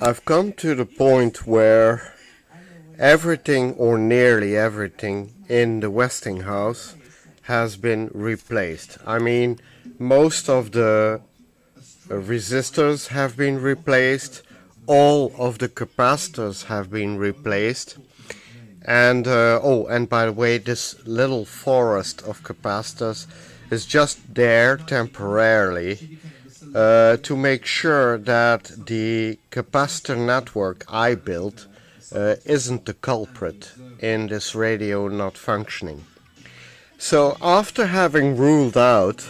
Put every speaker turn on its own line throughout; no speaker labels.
I've come to the point where everything or nearly everything in the Westinghouse has been replaced. I mean, most of the resistors have been replaced, all of the capacitors have been replaced, and and by the way, this little forest of capacitors is just there temporarily to make sure that the capacitor network I built isn't the culprit in this radio not functioning. So after having ruled out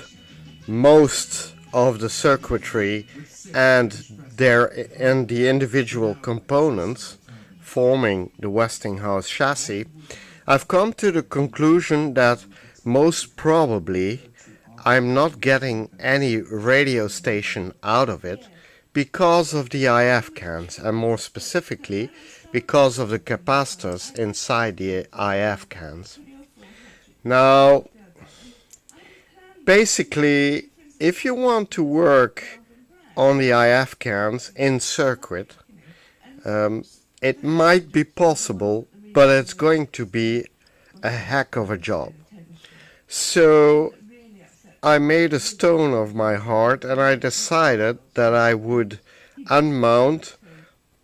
most of the circuitry and the individual components forming the Westinghouse chassis, I've come to the conclusion that most probably I'm not getting any radio station out of it because of the IF cans, and more specifically because of the capacitors inside the IF cans. Now, basically, if you want to work on the IF cans in circuit, it might be possible, but it's going to be a heck of a job. So I made a stone of my heart and I decided that I would unmount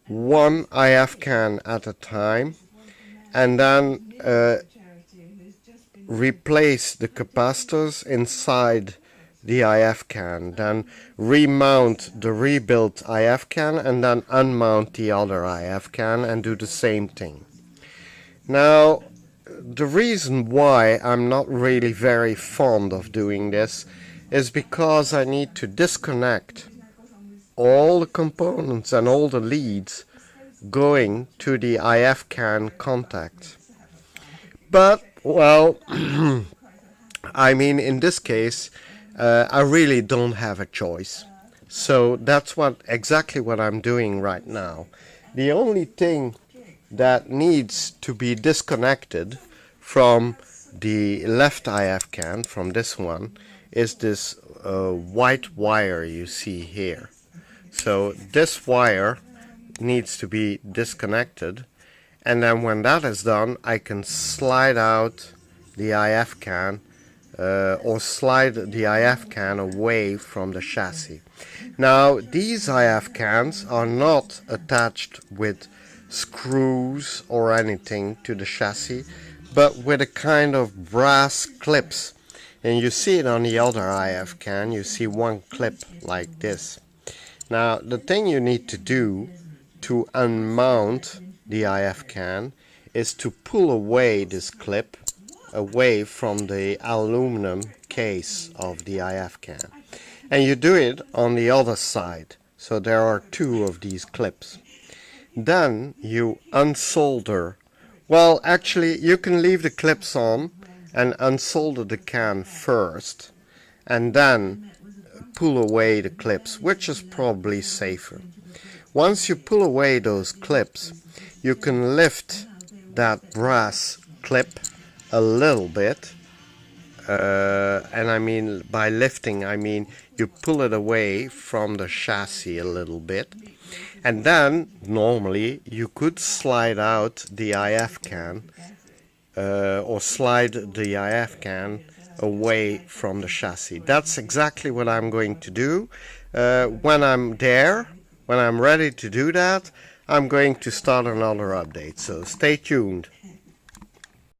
one IF can at a time and then replace the capacitors inside the IF can, then remount the rebuilt IF can and then unmount the other IF can and do the same thing. Now, the reason why I'm not really very fond of doing this is because I need to disconnect all the components and all the leads going to the IF can contact. But, well, I mean, in this case, I really don't have a choice. So that's exactly what I'm doing right now. The only thing that needs to be disconnected from the left IF can, from this one, is this white wire you see here. So this wire needs to be disconnected, and then when that is done, I can slide out the IF can or slide the IF can away from the chassis. Now, these IF cans are not attached with screws or anything to the chassis, but with a kind of brass clips. And you see it on the other IF can, you see one clip like this. Now, the thing you need to do to unmount the IF can is to pull away this clip away from the aluminum case of the IF can. And you do it on the other side. So there are two of these clips. Then you unsolder. Well, actually, you can leave the clips on and unsolder the can first, and then pull away the clips, which is probably safer. Once you pull away those clips, you can lift that brass clip a little bit, and I mean, by lifting, I mean you pull it away from the chassis a little bit, and then normally you could slide out the IF can or slide the IF can away from the chassis. That's exactly what I'm going to do. When I'm ready to do that, I'm going to start another update, so stay tuned.